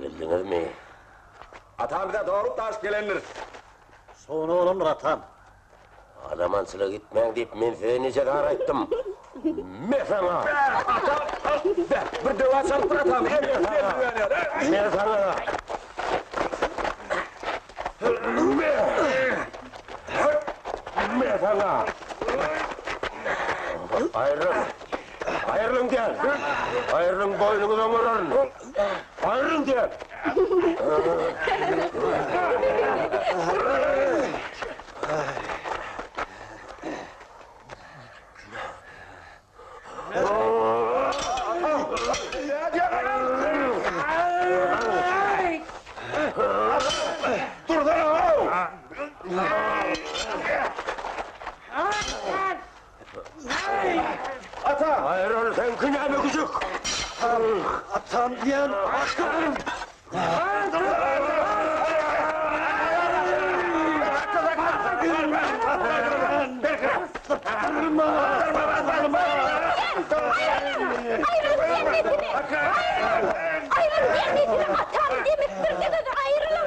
Geldiniz mi? Atam da doğru taş gelenir. Sonra oğlumdur atam. Adaman sıla gitmeyin deyip men size nece dar ayttım. Me sana! Atam! Bir deva çalıp atam. Me sana! Me sana! Ayrılın! Ayrılın gel! Ayrılın boynunuza vurun! Ayrılın gel! Dur da! Ata! Ayrıl sen kınalı küçük! Atam diyen aşkım! Ayrılın atam demiştirdiniz, ayrılın,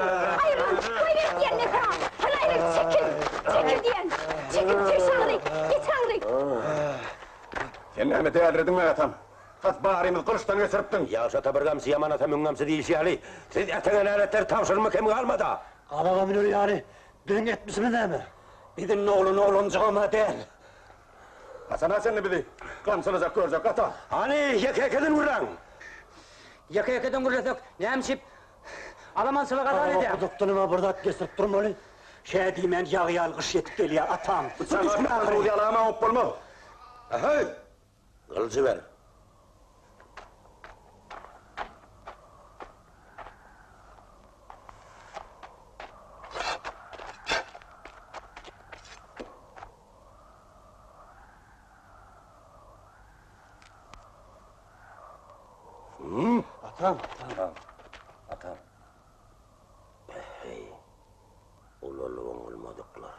koyun diyenine tamam, ayrıl, çekil diyen, çek şahrik, git şahrik. Sen ne değerledin mi atam? Tas bağrımız kılıçtan götürüptün. Yağışa tabırgamsı yaman atam üngamsı değil şihali. Siz etenen aletler tavşırma kemi kalmadı. Araba minör yani, dün etmişsiniz değil mi? Bizim oğluncağıma değil. Hasan sen ne bileyim? Kamsılacak görecek ata. Hani yaka-yakadan vuran? Yaka-yakadan vuracak, ne hemşip? Alaman sıla kadar edeyim. Doktoruma burada kesip durma öyle. Şey diyeyim ben yağı yalgış yetip geliyor atam. Sen atma yalağıma hop olma. Hey! Kılıcı ver. Atam. Atam. Hey! Ulalığın olmadıklar.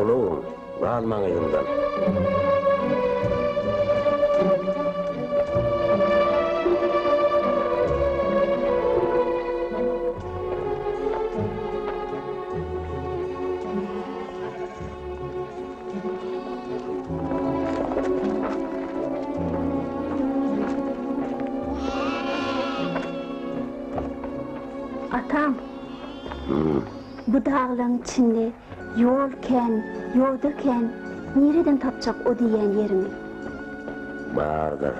Oğlum, alman elimden. Atam. Bu dağların içinde yolken, yoldaken nereden tapacak o diyen yerimi? Bardır.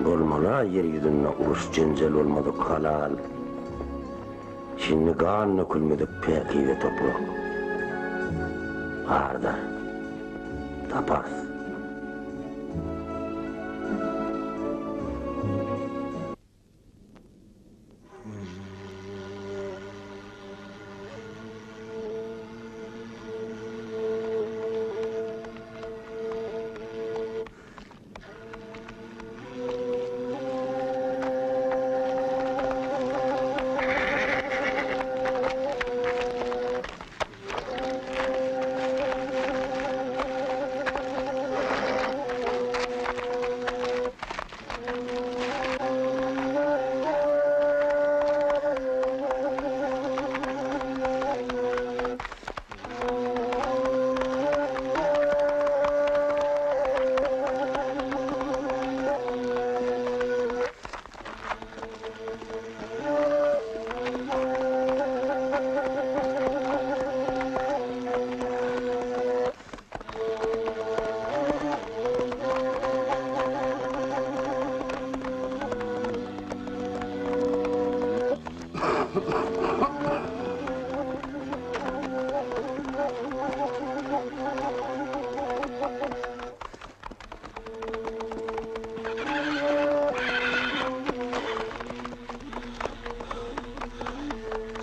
Bolmala yeryüzünde uruş cencel olmadı halal. Şimdi kanını külmedik peki ve toprak. Bardır. Tapas.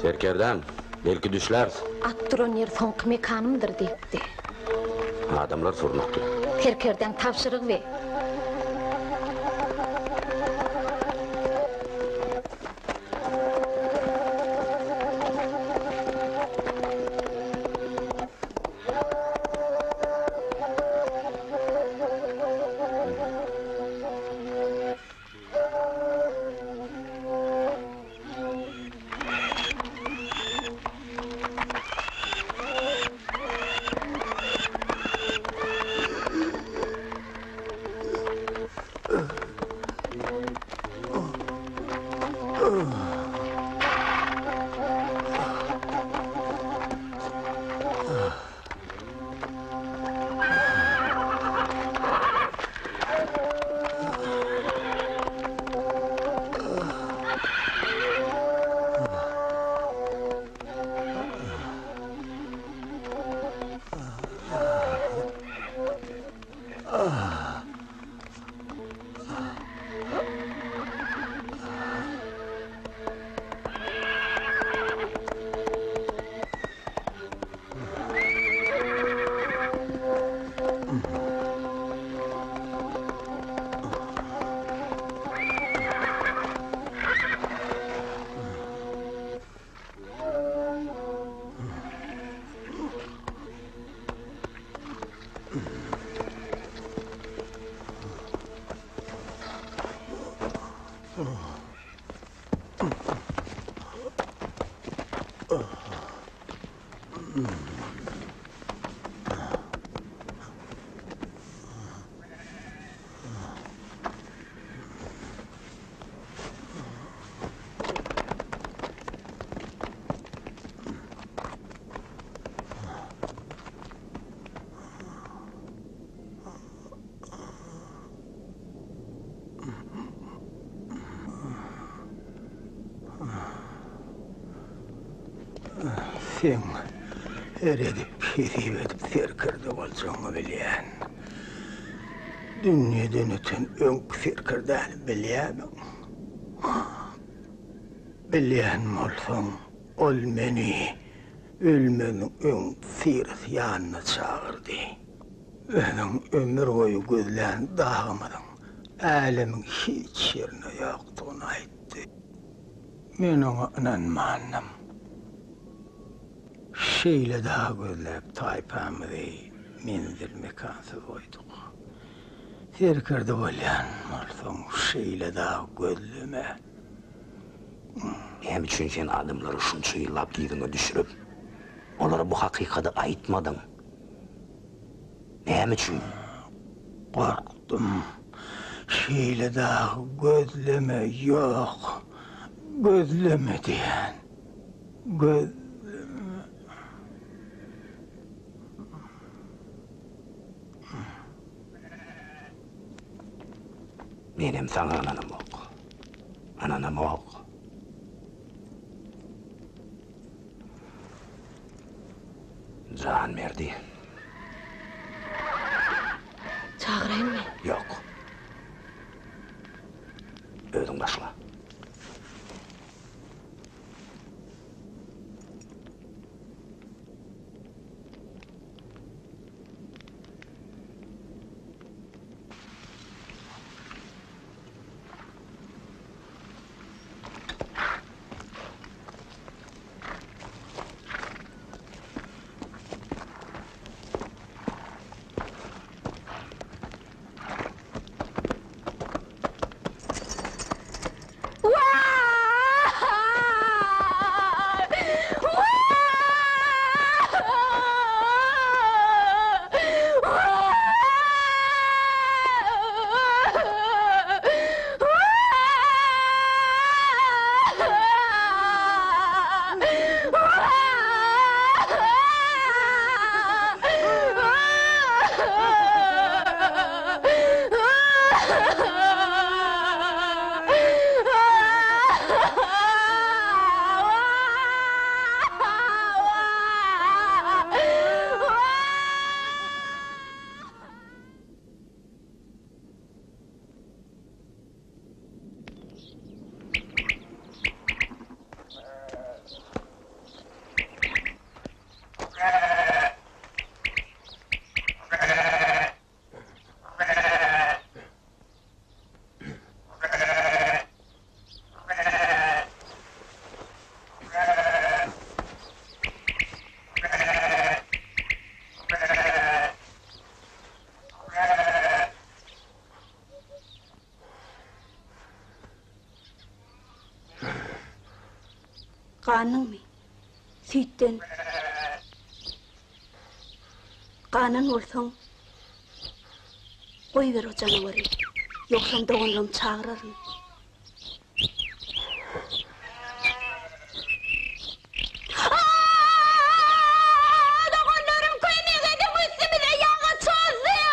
Serkerden, belki düşler. Attıron yer soňky mekanymdyr diýipdi. Adamlar sorunuktu. Serkerden tapşyryk we. Sen eredip edip serkerde bolsaňy bilýän. Dünýeden öten öňkü serkerden bilýämiň. Bilýän bolsaň, ol meni ölmeniň öň sirat ýanyna çagyrdy. Özüň ömür boýu gözlän dagymyň älemiň hiç ýerine ýokdugyny aýtdy. Men oňa inanmandym. şeyle daha gözlep taypamızı menzil mekansız koyduk. Herkerde bolyan marson şeyle daha gözleme. Hem için sen adamları şunça yıllap giydiğine düşürüp, onlara bu hakikati aytmadın. Hem için? Korktum. Şeyle daha gözleme yok. Gözleme diyen. Gözleme. Benim sana ananım yok. Ananım yok. Can verdi. Çağırayım mı? Yok. Ödün başla. Kanın mı? Sütten. Kanın olsan koy ver o canavarı. Yoksa doğanlarım çağırırım. Doğanlarım koyun yedim üstümüze yağı çözüyor.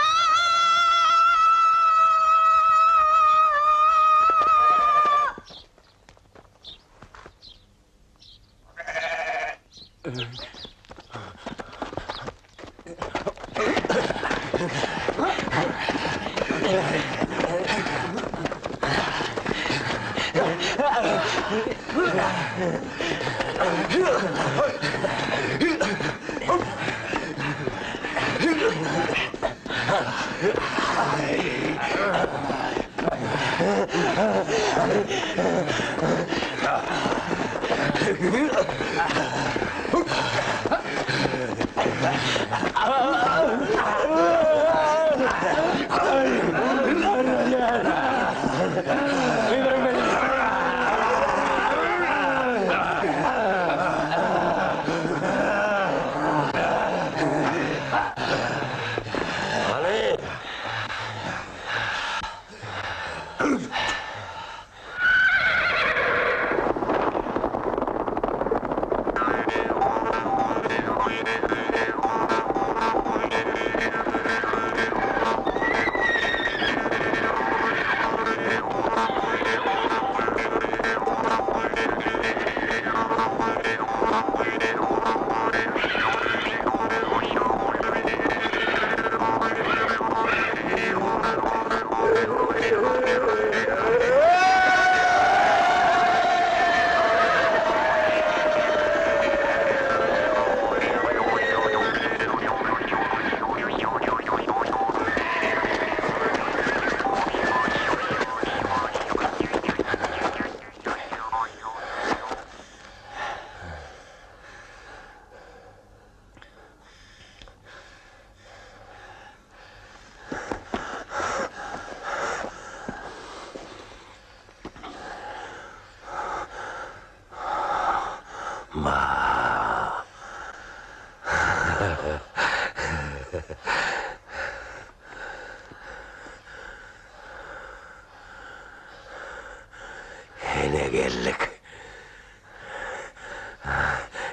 Hene geldik.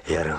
Yarın.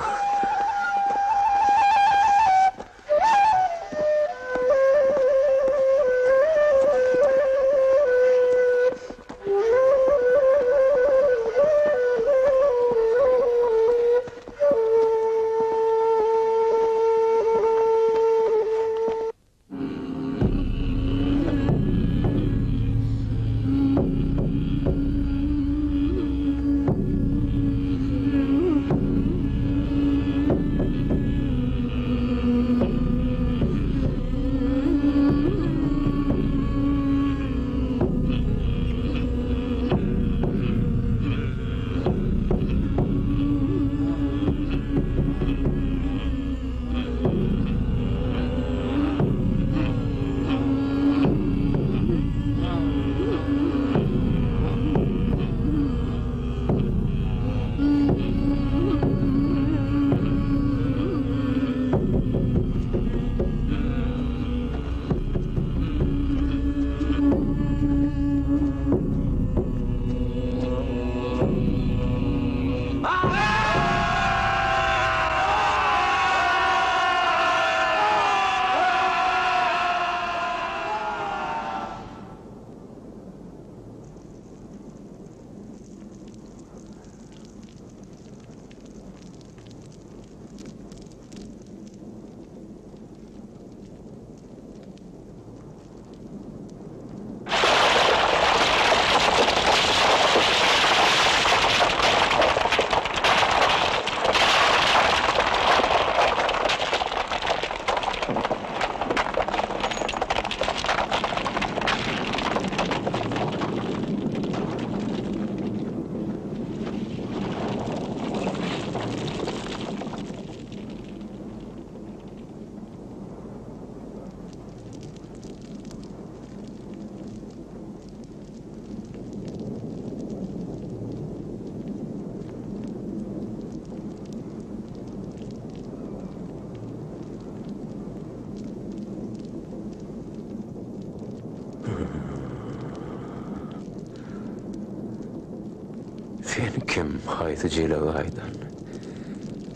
Sen kim haytıcıyla gaydan?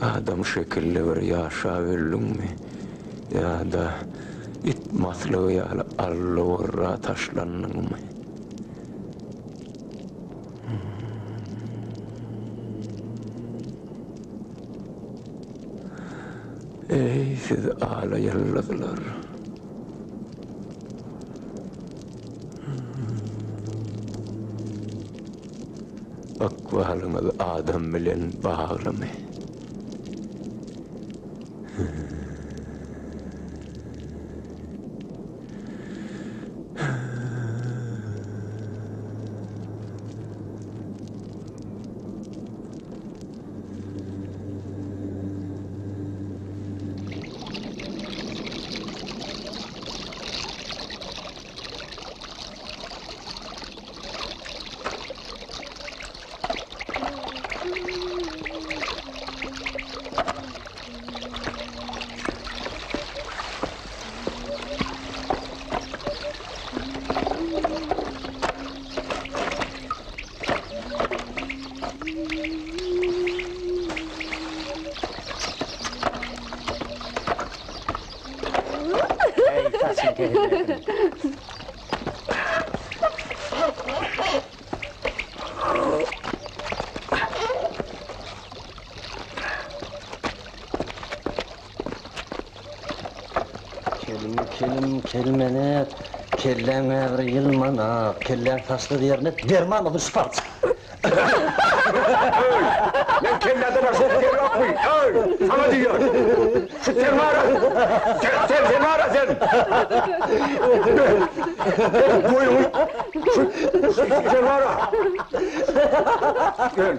Adam şekilli bir yaşa verlin mi? Ya da it matlığıyla allıvırra taşlannın mı? Ey siz ağla yalladılar. Akvalınız adam bilen bağlı mı? Kelmene, kellen ağrı yılmana, kellen taslı yerine derman olur Spart. Ben kelleden aşağı geri atmayın. Sana diyor. Şu termara. Sen termara sen. Buyur. Şu termara. Gel.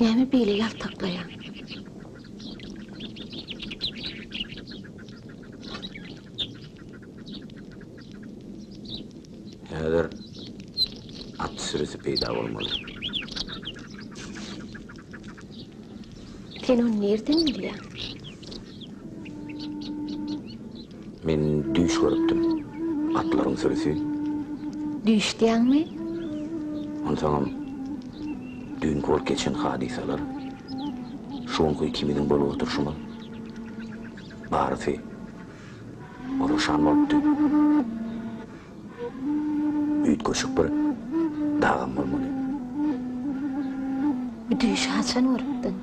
Näme beýle ýaltaklaýan? Häzir at sürüsü peýda bolmaly. Sen onu nerden bilýän? Men düş görüpdim. Atlaryň sürüsü. Düş diýäňmi? Onsoňam dün kol geçen hadisalar. Şoňky kimiň bolup oturşumy. Barysy oruşan bolupdy. Üýt köşük bir dağım bolmaly. Düş haçan urupdyn?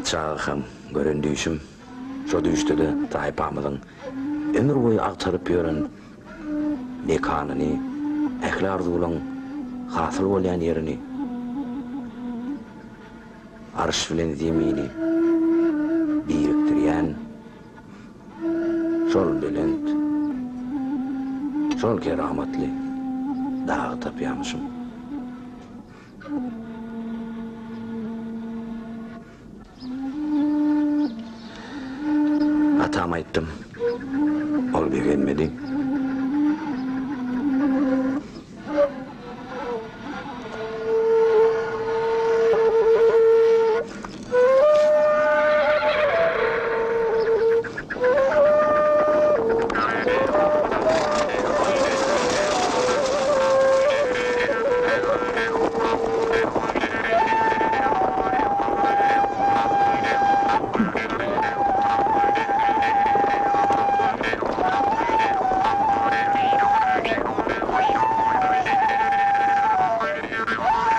Çağı hem gören düşüm. Şo düştü de taýpamyzyň ömür boyu agtaryp ýören nekanyny, ähli arzuwyň hasyl bolýan ýerini, arş bilen zemini biriktirýän şol belent, şol keramatly dagy tapýamyşym. Atam aýtdym. Ol beğenmedi.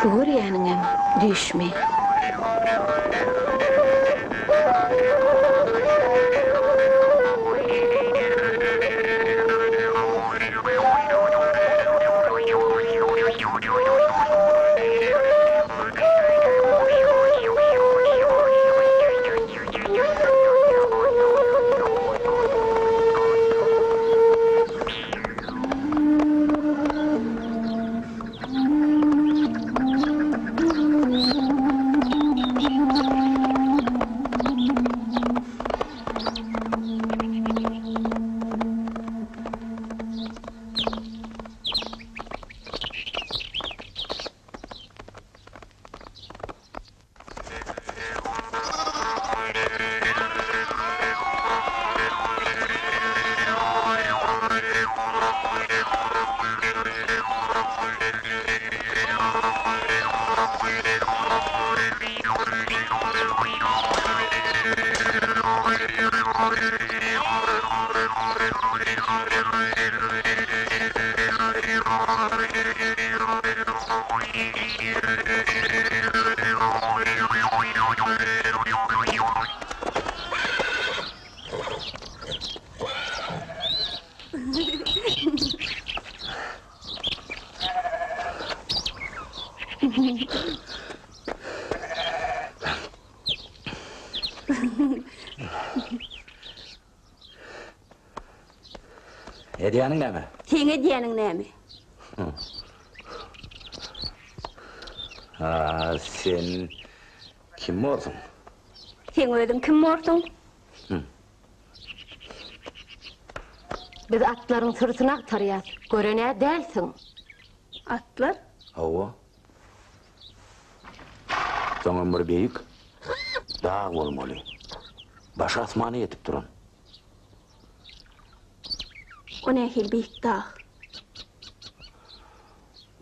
Doğru yanına düşme. Hediyenin ne mi? Seňe diýeniň näme? Sen kim bolsun? Sen özüň kim bolsun? Biz atlaryň sırtyna aktarýas. Görene dälsiň. Atlar? Hawa. Soň ömür beýik. Dağ bolmaly. Baş asmany yetip duran. O nähil beýik dağ.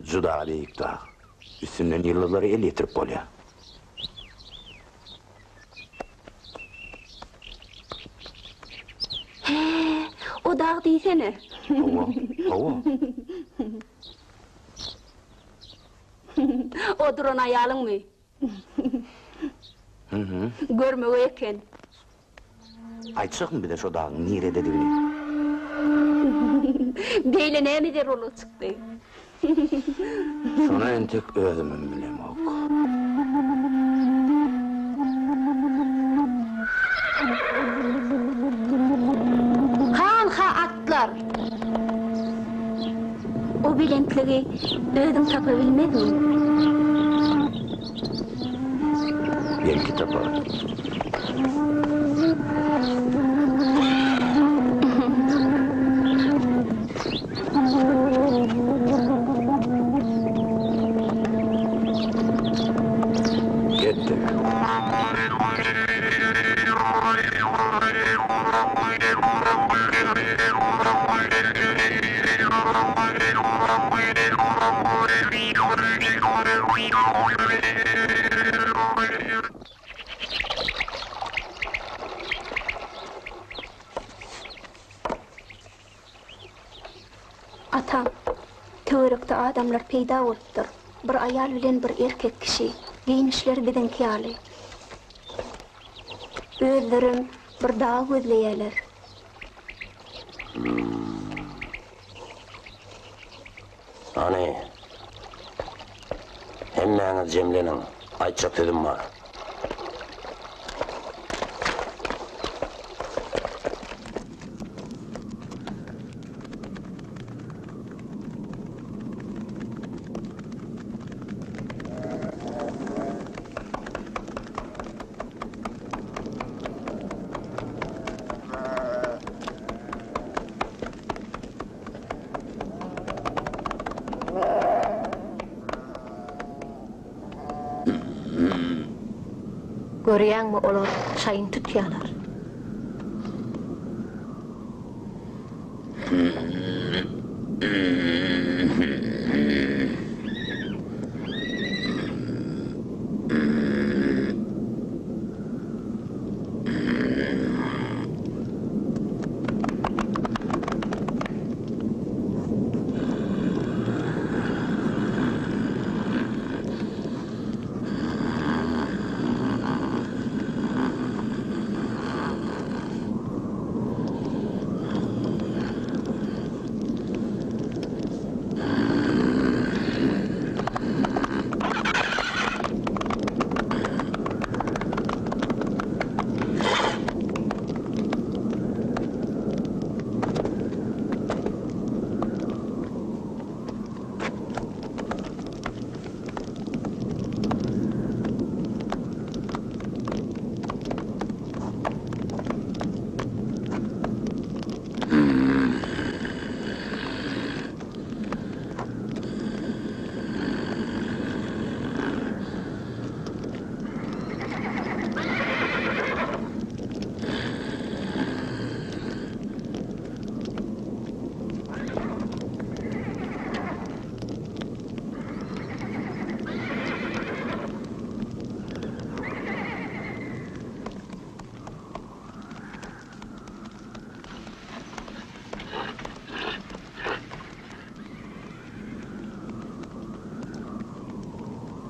Juda beýik dağ. Üstünden yıldızları el yetirip bolýar. O dağ diýsene. Hawa. O duran aýalyňmy? Görmegi eken. Aýtsak bir de şu dağın nirede dibini? Beýle näme der olu çykdy? Şonu entek özümün bilemok. Kanha atlar. O bilentligi özüň tapa bilmedimi? Belki tapar. Gitti. Atam, töwerekde adamlar peýda bolupdyr. Bir aýal bilen bir erkek kişi. Giyinişleri bidenki ýaly. Özlerim bir dağ gözleýärler. Ani, hemmeňiz jemlenin, aýtjak dedim bar. Görýäňmi olar çaýyn tutýarlar.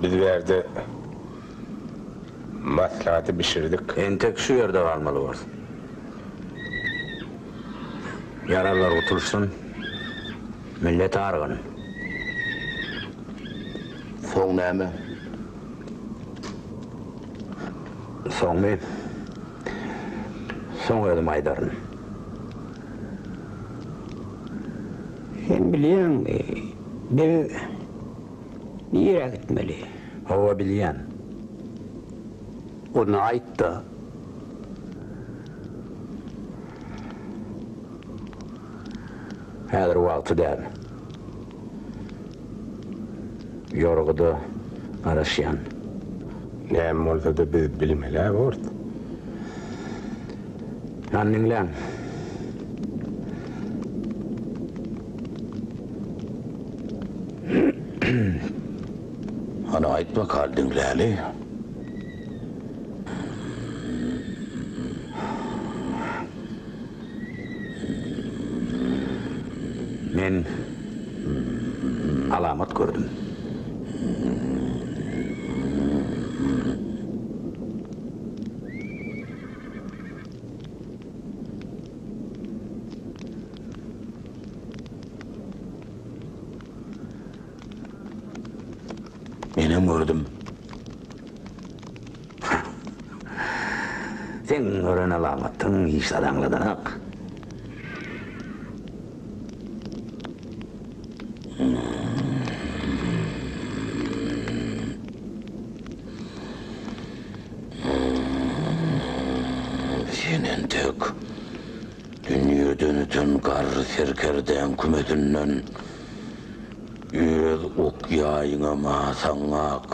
Biz verdi maslahatı pişirdik. Entek şu yerde kalmalı var. Yaralar otursun, millet argın. Soň näme? Soň mi? Soň özüm aýdaryn. Sen bilýän, biz niýe gitmeli? Hawa bilýän. Onu aýtdy. Häzir wagty däl. Yorgudy araşýan. Näme bolsa da biz bilmeli bort. Anniňlän. Ana aýtma kaldyňläli. Men alamat gördüm. Menem gördüm. Sen gören alamatyň hiç adaňladynak. Senen tek dünýeden öten garry serkerden kümetinden ýürek ok ýaýyňa masaňak.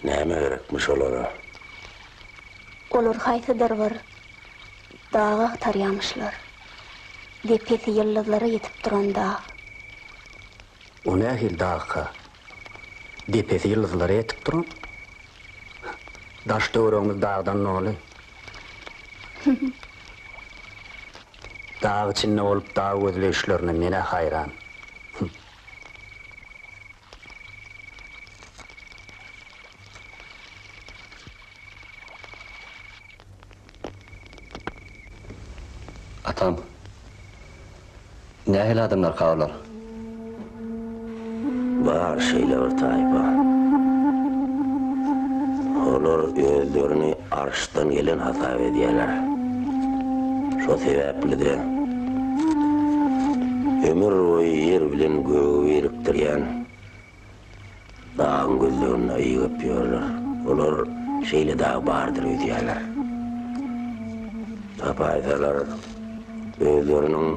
Näme gerekmiş olara? Olar haýsydyr bir dağa tarýamışlar. Depesi ýyldızlara ýetip duran dağ. O nähil dağka? Depesi ýyldızlara ýetip duran? Daş döwrüňiz dağdan noli? Dağ içinde olup dağ gözleşlerine mene hayran. Atam, nähil adamlar kawlar? Bar şeyler taýpa. Olar özlerini arşdan gelen hasap edýärler. Şo sebäpli de ömür boyu yer bilen göğü biriktirýän dağın gözlerine ýygyp ýörler. Olar şeýle dağ bardyr öýdýärler. Tapaýdalar özleriniň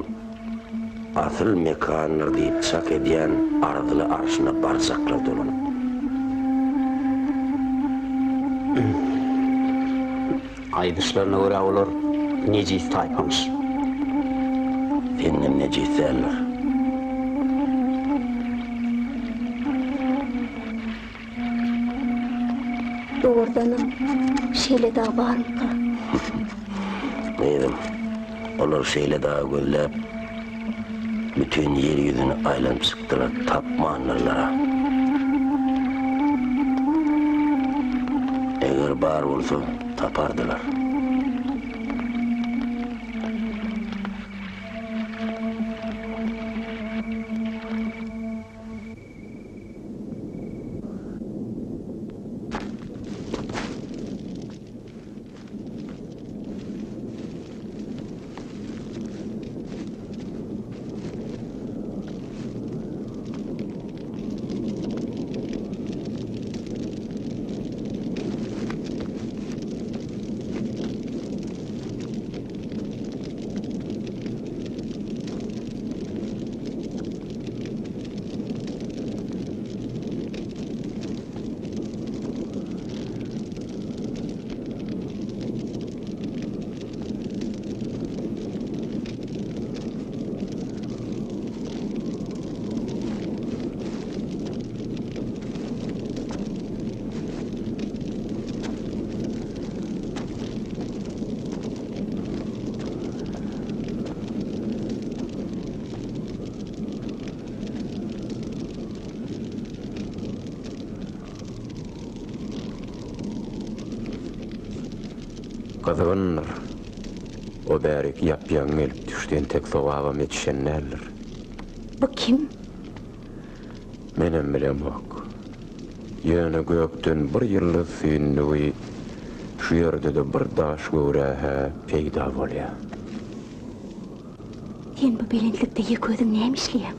asyl mekanyny diýip çak edýän ardyly arşyna barsaklar dolanyp. Aýdyşlaryna görä olar nejis taýpamyş. Senem nejisler. Doğrudanım şeýle dağ barmyka? Neydim? Olar şeýle dağ göllep bütün yer yüzünü aylanyp çykdylar tapmanlarlara. Eger bar bolsa tapardylar. Kızgınlar. O bärik yapyan gelip düşden tek sowabam yetişenlerler. Bu kim? Menem bilem ok. Ýöne gökden bir ýylly süýünlügi şu ýerde de bir daş göwrähe peýda bolýar. Sen bu belentlikde ýeközüň nämişliýär?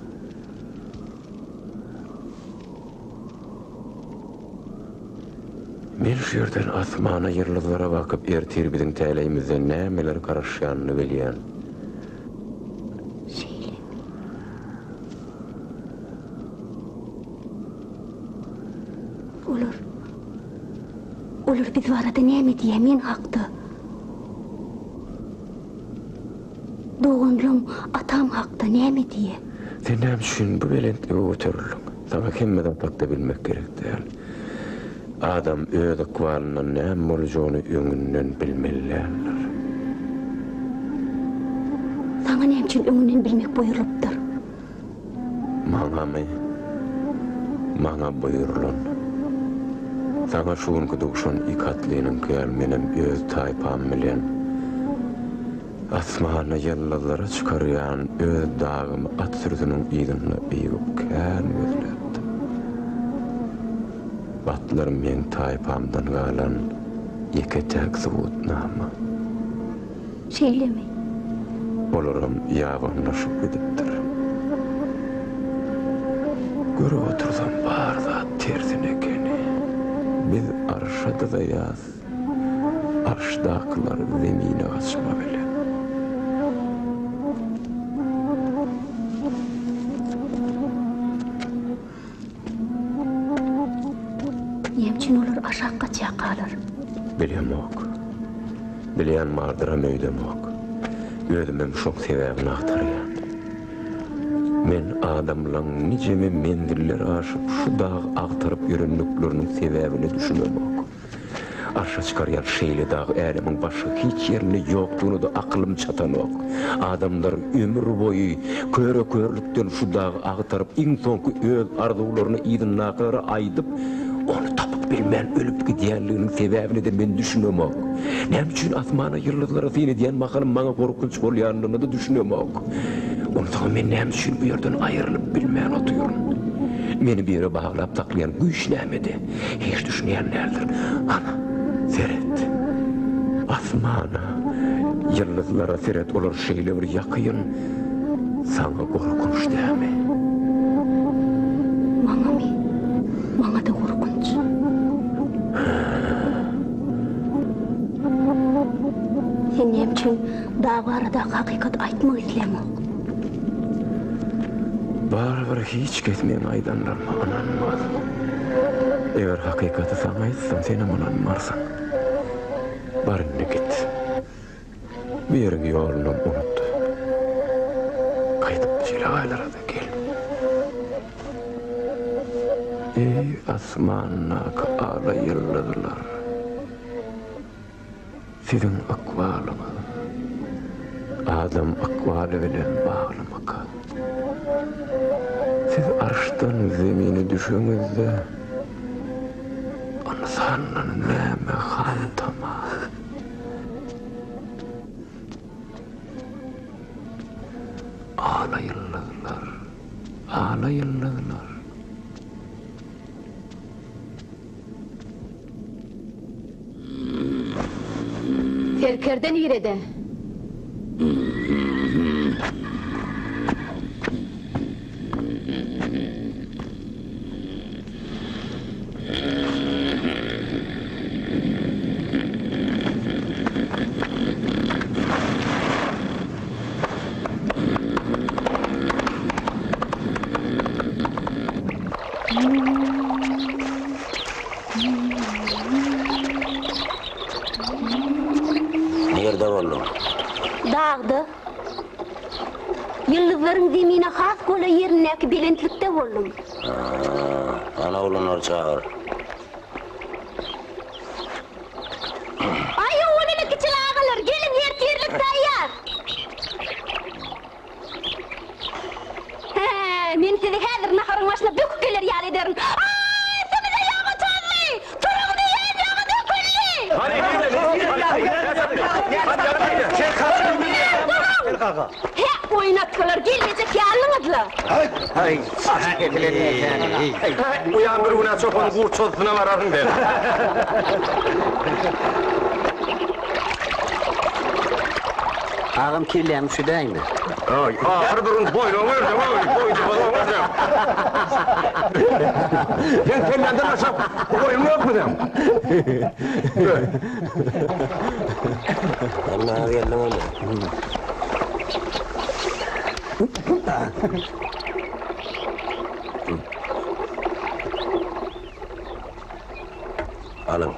Men şu yerden asmana yıldızlara bakıp ertir bizim täleýimizde nämeler garaşýanyny bilýän. Şeýle. Olur biz barada näme diýär men hakda? Doğunlum atam hakda näme diýär? Sen näme üçin bu belentlige göterildiň? Sana kimmeden hakda bilmek gerek däl. Adam öz akwalynyň näme boljagyny öňünden bilmelýär. Sana näme üçin öňünden bilmek buýrulypdyr? Maňa buýrulan. Sana şuňky dugşan ikatlynyň gelmenem öz taýpam bilen asmana ýyldızlara çykarýan öz dagymy at sürüsiniň ýygyny beýip kän gözläpdi. Batlar men taýpamdan galan ýeketek subutnama. Şeýlemi? Olaram ýaganlaşyp gidipdir. Görüp otursam barda tersin ekeni. Biz arşada da ýaz. Arşdaklar zemine gaçma bilen. Näme olur aşakka çakalar? Bilýän ok. Bilýän mardyram öýdem ok. Özümem şok sebäbini aktarýan. Men adamlaň niceme mendiller aşyp şu dag aktaryp ýörenlikleriniň sebäbini düşünmem ok. Arşa çykarýan şeýle dag älemin başga hiç ýerinde ýokdugyny da aklym çatan ok. Adamlar ömür boyu körlükden şu dag aktaryp iň soňky öz arzularyny ýygynnaklara aýdyp onu tapıp bilmän ölüp gidýänliginiň sebäbini de men düşünmem ok. Näme üçin asmana ýyldızlara seni diýen makalym maňa gorkunç bolýanyny da düşünmem ok. Ondan men näme üçin bu ýerden aýrylyp bilmän oturýaryn. Meni bir ýere baglap taklayan güýç nämedi? Hiç düşünýän nädir? Ana, seret. Asmana ýyldızlara seret olar şeýle bir ýakyn. Saňa gorkunç dämi? Maňa da gorkunç. Sen näme üçin daha barada hakykat aýtmak islemok? Barbar hiç ketmeyen aydanlarma ananmaz. Eğer hakikati sana aýtsam seni ananmarsan. Barynda git. Bir yerini ýolunu unut. Gaýdyp jilagaýlara da gel. Ey asmanaky ala ýyldızlar. Sizin akwalyňyz adam akwaly bilen baglamak. Siz arşdan zemine düşüňizde onu sannan näme hantama. Ala yıldızlar. Terkerden ýerede. Nerede boldun? Dağda. Yıldızların zemine has bola yerindeki belentlikte boldum. Ana oğlunları çağır. Ay oğlunu kiçil ağalar, gelin yertirlik tayyar. Men sizi häzir naharın başına büküp gelir ýal ederim. Ay, seni de yağı çağırlı! Turun diýen yağı dökülli! Türk ağa. He oynatkalar gelmeyecek yalınıdla. Hay, saç getirin. Uyandır buna çok onu kurt çolsuna vararım ben. Ağam kirlenmiş değil mi? Ay, ahır durun, boynu vuracağım, boynu vuracağım. Ben tellenden aşağı, boynu yok mu dem? Allah'a geldim öyle. Alın.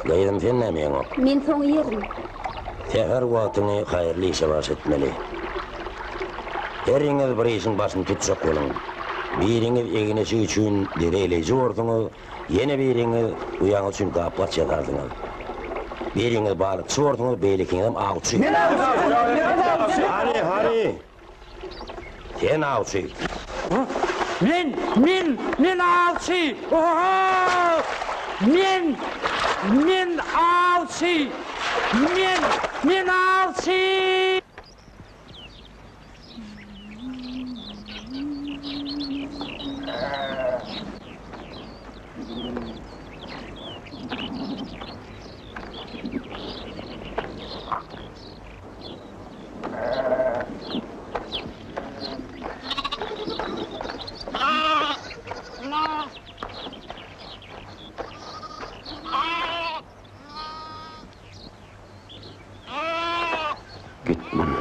Gaydım fennemeyen o. Men soň yerim. Seher vaatini hayırlı işe baş etmeli. Heriniz bir işin başını tutacak olun. Biriniz eginesi üçün dereyleyici ordunuz, yine biriniz uyan üçün kaplat yatardınız. Biriniz balıkçı ordunuz, beylikiniz avcı. Hani. Sen avcı. Men alçı! Oho! Men alçı! Men alçı! Gitme lan.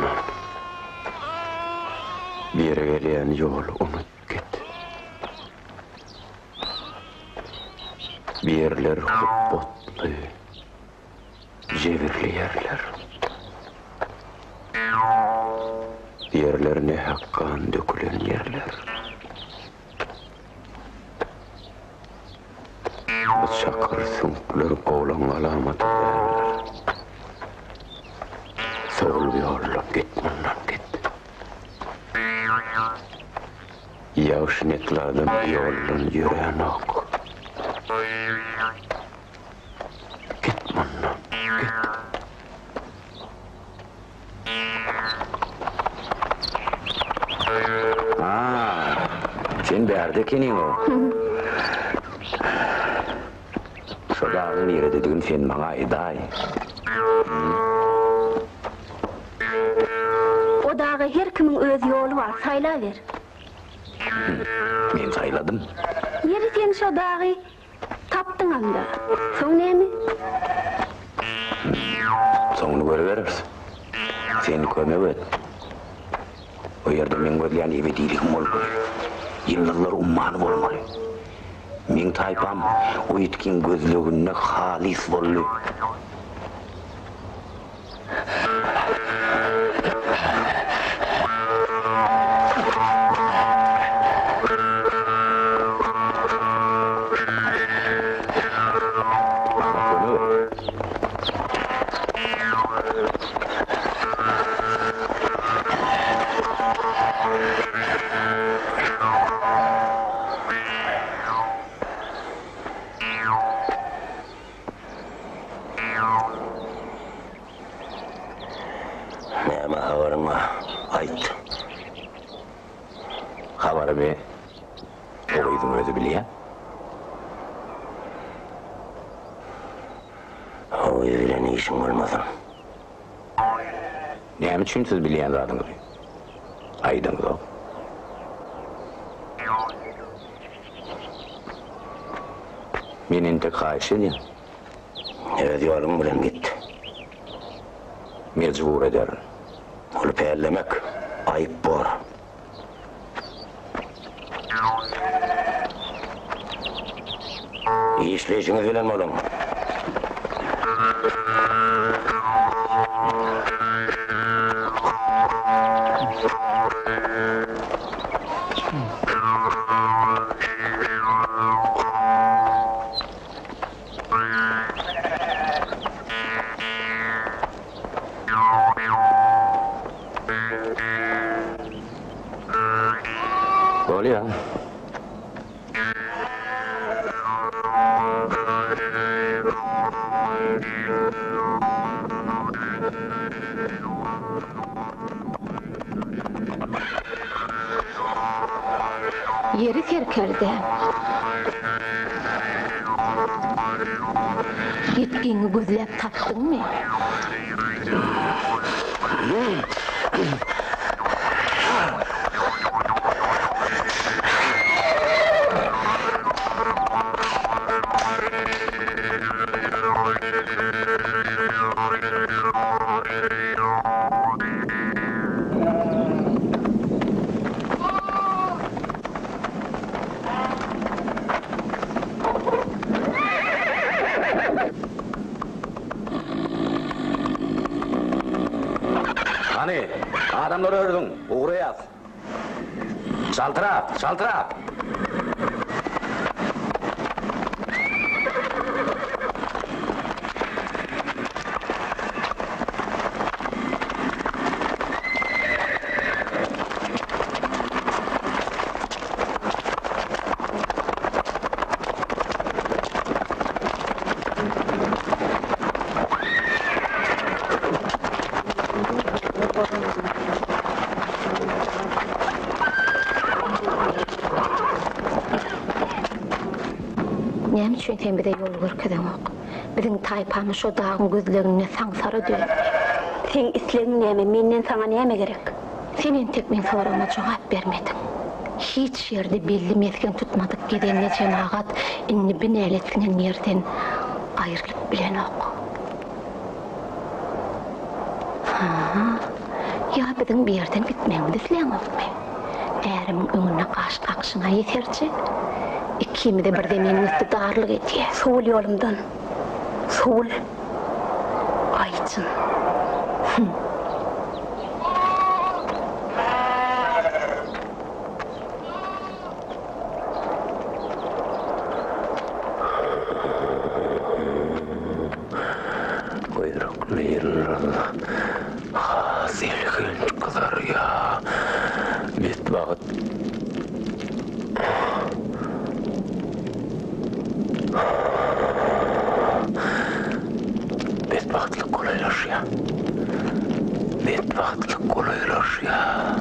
Bir yere geleyen yol unut git. Bir yerler hop botlu, cevirli yerler. Yerler ne hakkan dökülen yerler. Çakır sünkler kovlan alamatı derler. Sol yolla gitme lan git. Yavşinetlerden yoldan yürüyen ok. Gitme lan git. Sen berdekinin o. Şu dağın yeri dediğin sen bana iday. O dağı her kimin öz yolu var, saylaver. Ben sayladım. Yeri sen şu dağı taptın anda. Soň näme? Sonunu görüverirsin. Seni kömebet. O yerde men gözleyen ebediylikim olmalı. Yıllarlar ummanı olmalı. Men taypam o yitkin gözlüğüne halis bollu. Näme habarıma ayt. Habarımı oğuydun özü bilýän. Oğuy bilen işin bolmasın. Näme üçin siz bilýän zadyňyzy? Aýdyňyz o. Menin tek haýyş edýän. Evet, yolum bilen git. Mecbur ederim. Onu peylemek ayıp bor. İyi işleyişiniz bilen oğlum. Bolýa. Yeri serkerde. Gitgini gözlep tapdın mı? Hani adamları öldürdün, Rowaýat. Şaltırap, şaltırap. Näme üçin sen bize yol görkezem ok? Biziň taýpamy şo dağın gözlerine saňsara döýüp. Sen islegiň näme, menden saňa näme gerek? Sen tek men sorama jogap bermedin. Hiç yerde belli mesken tutmadık gidenle cemaat inni binäletinen yerden aýrylyp bilen ok. Ya biziň bir yerden gitmeňiz isleňokmy? Ärim öňüne gaşyna ýeterçi. İkimi de birdemenin istidarlyk etýär. Sol yolumdan. Sol. Ayçın. Kuyruklu yıllar hasilgin kılar ya. Bit bağıt. Bedbahtlık kolaylar ya. Bedbahtlık kolaylar ya.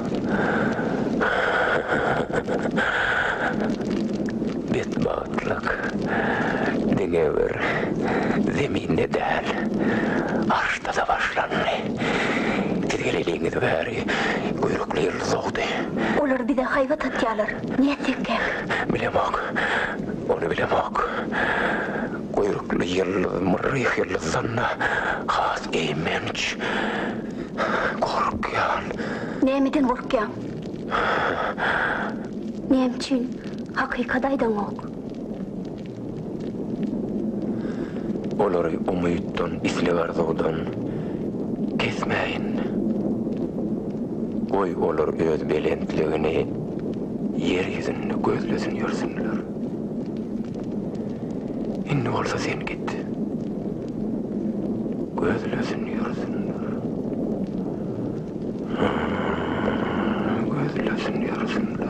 Bedbahtlık dege bir zeminde değil, arşta da başlandı. Tezgeleliğiniz bari kuyruklu yıldız soğdu. Olar bize hayvat atýarlar. Niye tekke? Bilemek, onu bilemek. Kuyruklu yıldız, mırrık yıldızlarına has eğmenç. Korkyan. Nämeden korkýan? Näme üçin? Hakykat aýdan ok. Olary umytdan, islegardygydan kesmäin. Goý olar öz belentligini yer ýüzünde gözlesin ýörsinler. Inni bolsa sen git. Gözlesin ýörsinler. Gözlesin ýörsinler.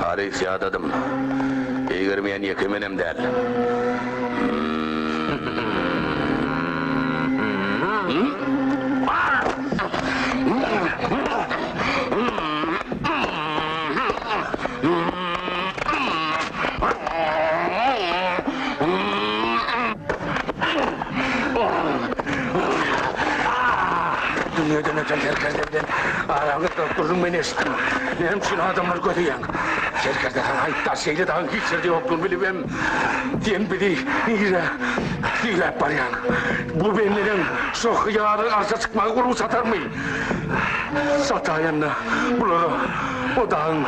Arif yadadım. Eğirmeyen yekemenem der. Şerkerden ağrağını doktorun ben estim. Benim için adamlar götüyen. Şerkerden ayıtta şeyle daha geçirdi yoktur bilmem. Diyen biri iğrep var yan. Bu benlerin çok yarın arsa çıkmayı kuru satar mı? Satayanla bunları o dağın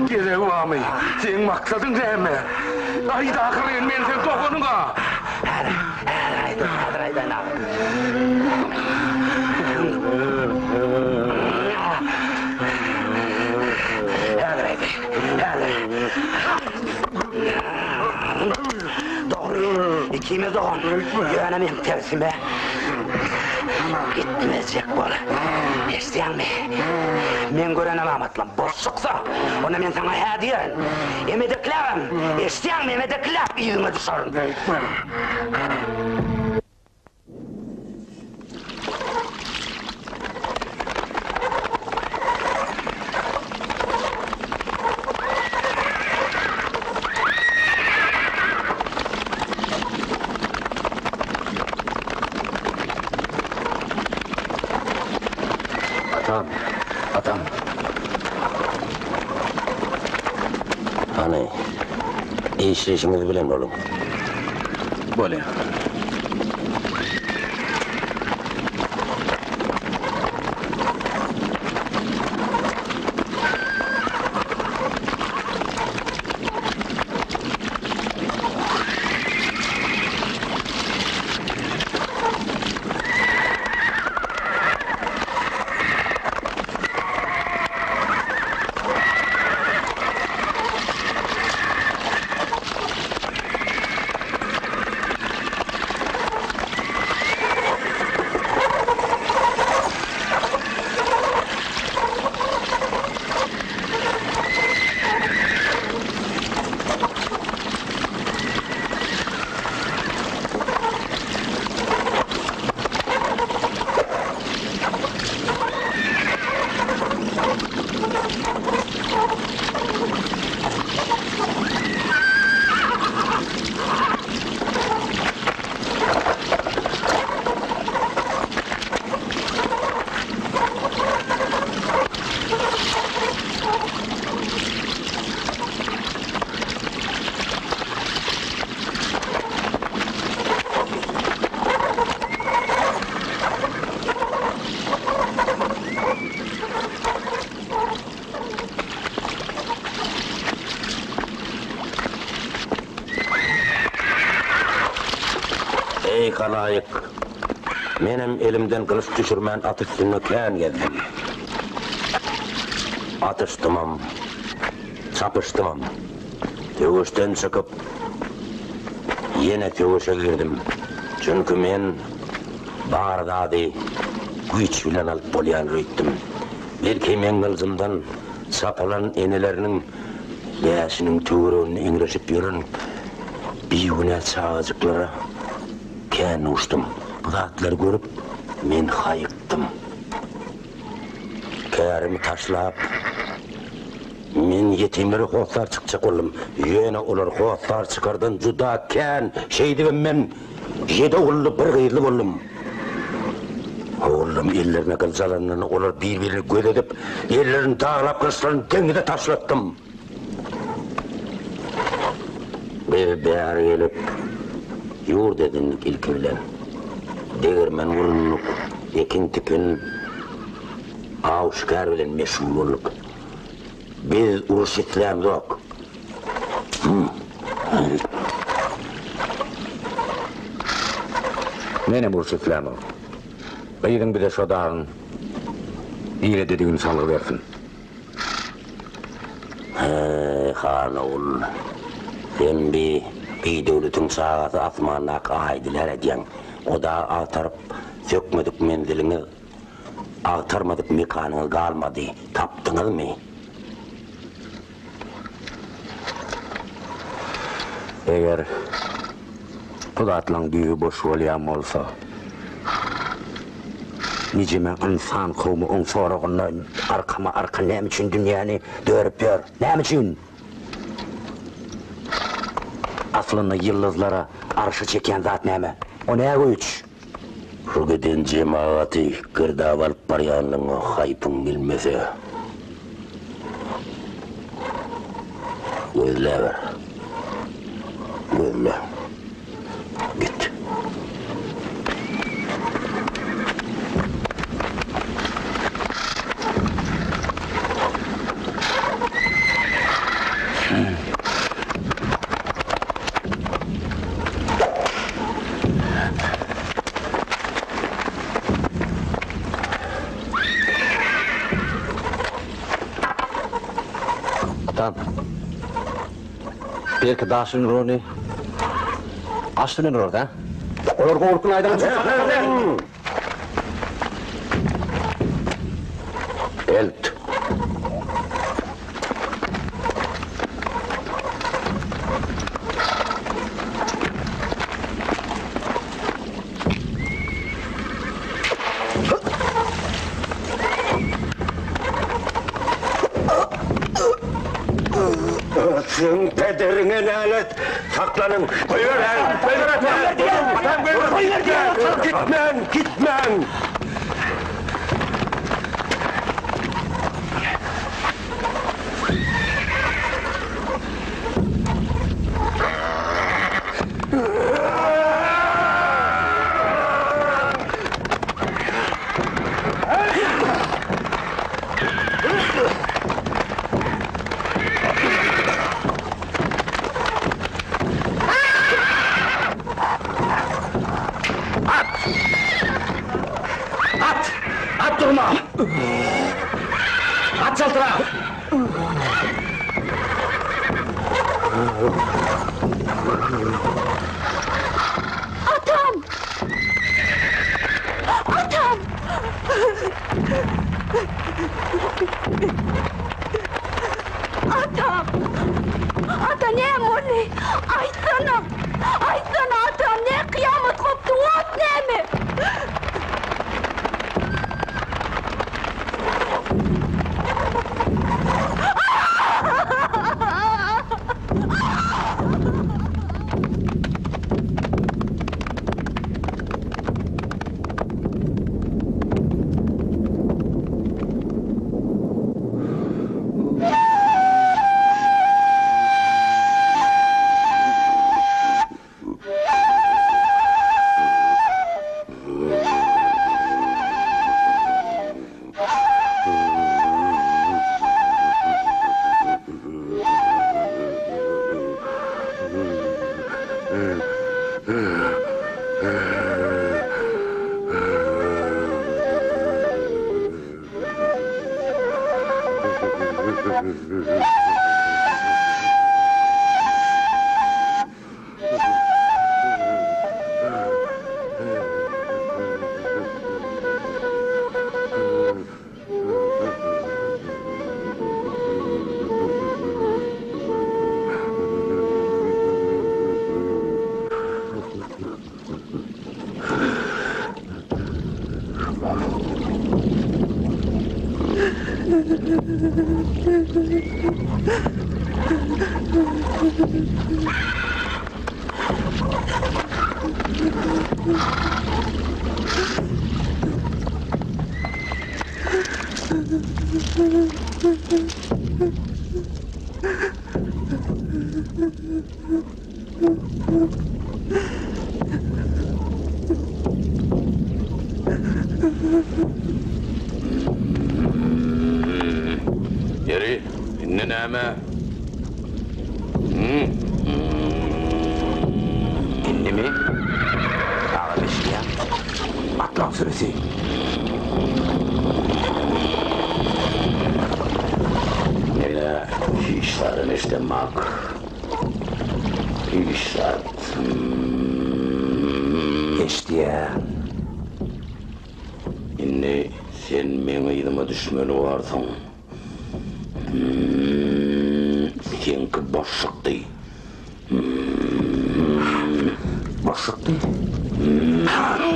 gereği var mı? Senin maksadın ne mi? Ayda akırın ben sen dokununga. Haydi lan. Doğru, ikimiz doğun. Güvenemem tersime. Gitmeyecek bol. İsteyen mi? Men görenem amatlam. Boşluksa, onu men sana hediyen. Emedeklerim. İsteyen mi emedekler? İyime düşarım. Atam. Hani, işinizi bilen oğlum. Böyle. Ey halayık, benim elimden kılıç düşürmen atıştığını kâin geldim. Atıştımam, çapıştımam. Tövüşten çıkıp, yine tövüşe girdim. Çünkü men bağırdadı, güç bilen alıp bolyan rüyttim. Belki men kılzımdan sapalan enelerinin yaşının tövürüğünü ingreşip yürün. Bir güne çağızıklara kâin uçtum. Bu zatları görüp men hayıktım. Kârimi taşlap, men yetimleri hoğutlar çıkacak oğlum. Yöne olar hoğutlar çıkardan juda kâin şeydi men 7 oğullu bir gıyırlı oğlum. Oğlum ellerine kılcalarını olar birbirini göz edip ellerini dağılap kılıçlarını dengide taşlattım. Bir beyar gelip yur dedinlik ilki bilen. Değirmen vurunluk, ekin tikin avuşkar bilen meşhur olduk. Biz uruş ettiğimiz yok. Nene uruş ettiğimiz yok. Beyden bir de şu dağın iyile dediğin sanlığı versin. Han oğul, sen bir devletin sağası asmanına kaydiler ediyen. O da ağtarıp sökmedik mendilini, ağtarmadık mekanını kalmadı. Taptınız mı? Eğer bu zatlan büyüğü boş olayam olsa, nicime insan kavmi on sorağına arka ne için dünyanı dörüp yor, ne için? Aslında yıldızlara arşı çeken zat neme? O neye güç? Şu giden cemaati gırdav alıp baryanlığına haypın bilmese. Gözle ver. Gözle. Git. Atam. Belki daşın roni. Aştının orada. Olur korkun aydan çık. Elt. Sen pederine lanet! Saklanın! Koyver! Koyver atam! Koyver diye! Gitmen! Gitmen! At durma! At saltıra! Atam! Atam! Atam! Ata ne moli? Aytsana! Aytsana atam ne kıyamet koptu ot ne mi? Yeri, inne näme? İndi mi? Ağa beşiye. Atlan süresi. Neyle işlerin işte mak. İşler. Eşdiye. İnne sen meni yılıma düşmeli varsın. Senki boşluk değil. Boşluk değil. Hay!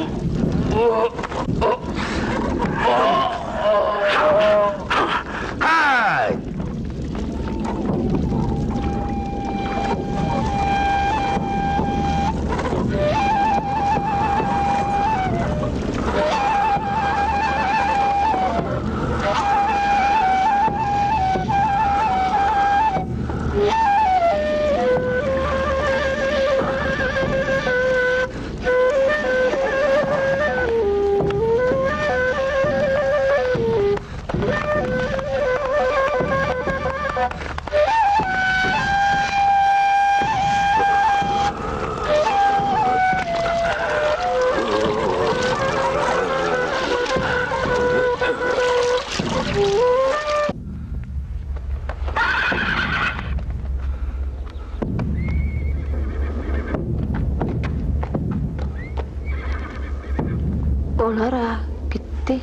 Olara gitti.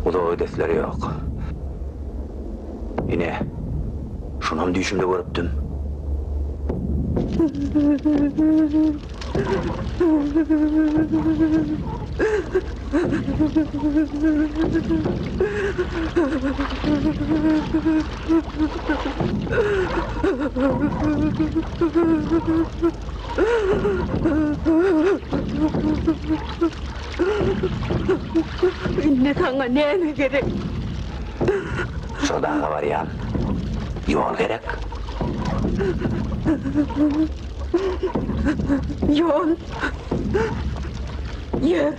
O da ödesleri yok. Yine şunam düşümde görüptüm. Inne sana ne gerek? Şurada var ya. Yol gerek. Yol. Yer.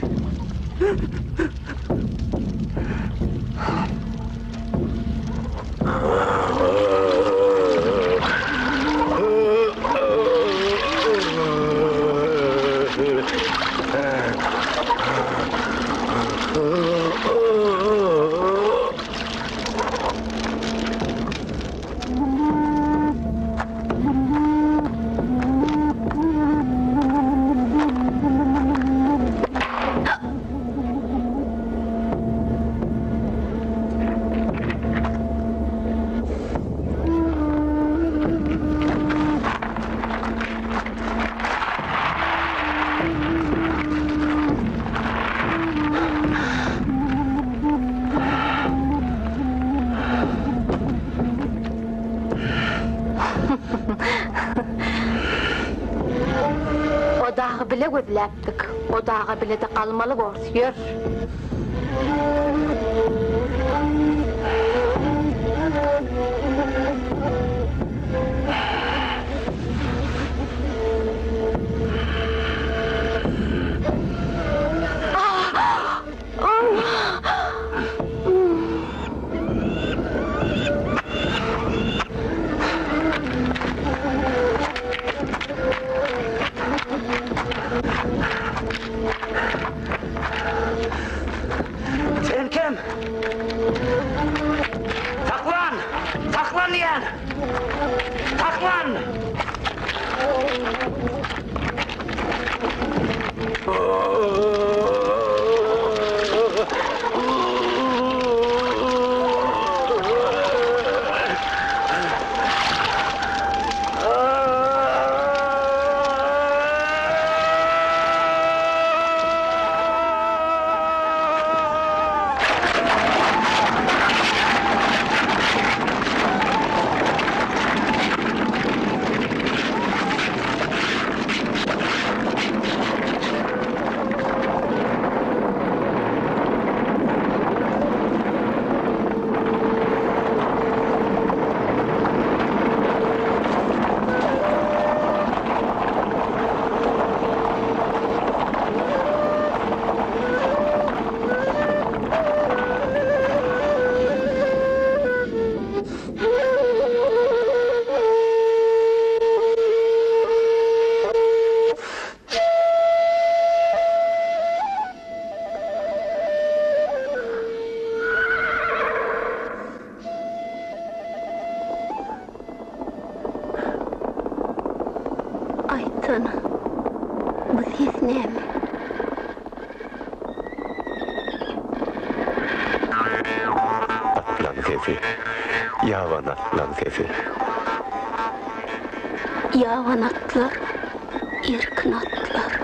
O dağı bile gözläpdik. O dağı bile de kalmalı gorsuyor. Sen kim? Saklan! Saklan diyen! Saklan! Aytana, bu ses näme? Atlan kefi. Yavan atlan kefi. Yavan atlar, erkin atlar.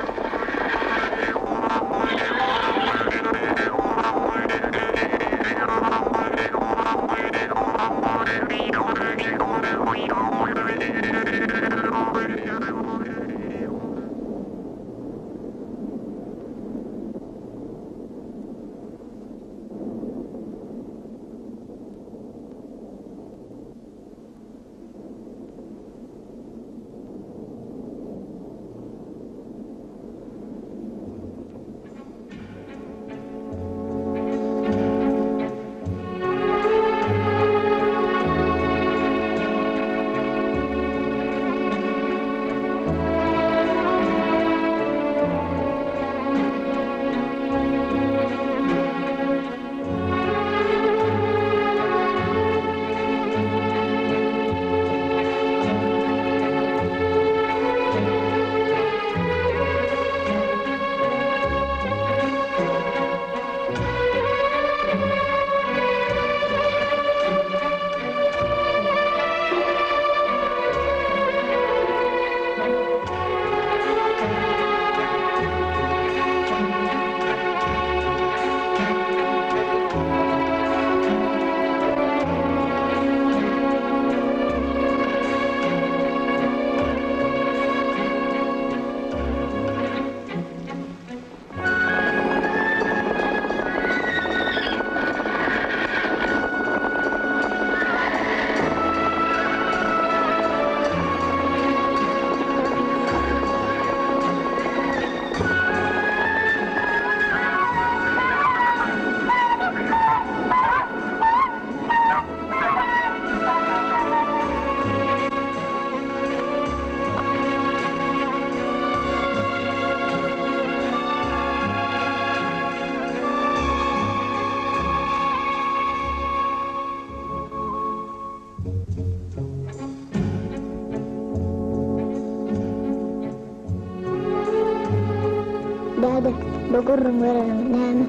Hadi, bugurrum verelim, näme?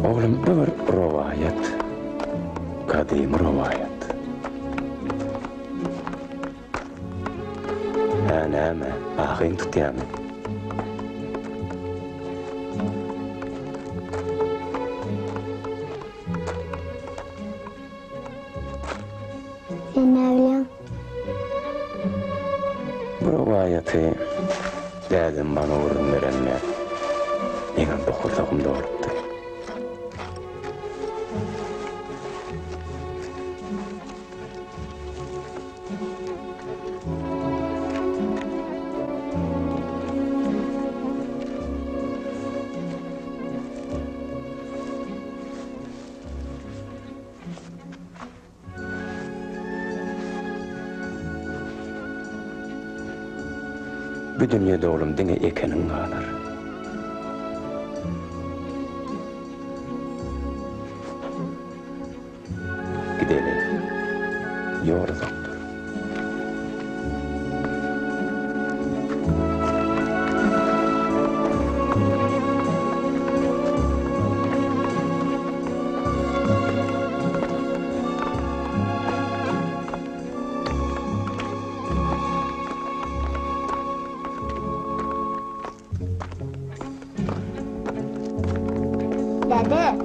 Oğlum, bu bir rowaýat. Kadim rowaýat. Näme, ahyn tutýarmy? Sen näme bilýän? Bu rowaýaty dädim bana urun verenler. Meňem dokurlygymda bolupdy. Bu dünyada oğlum diňe ekenin galar. Gidelim. Yorulduk. Dede,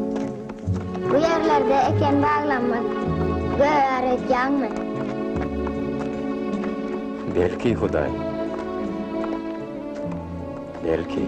bu yerlerde eken bağlanmak öğretecekmi? Belki Huday. Belki.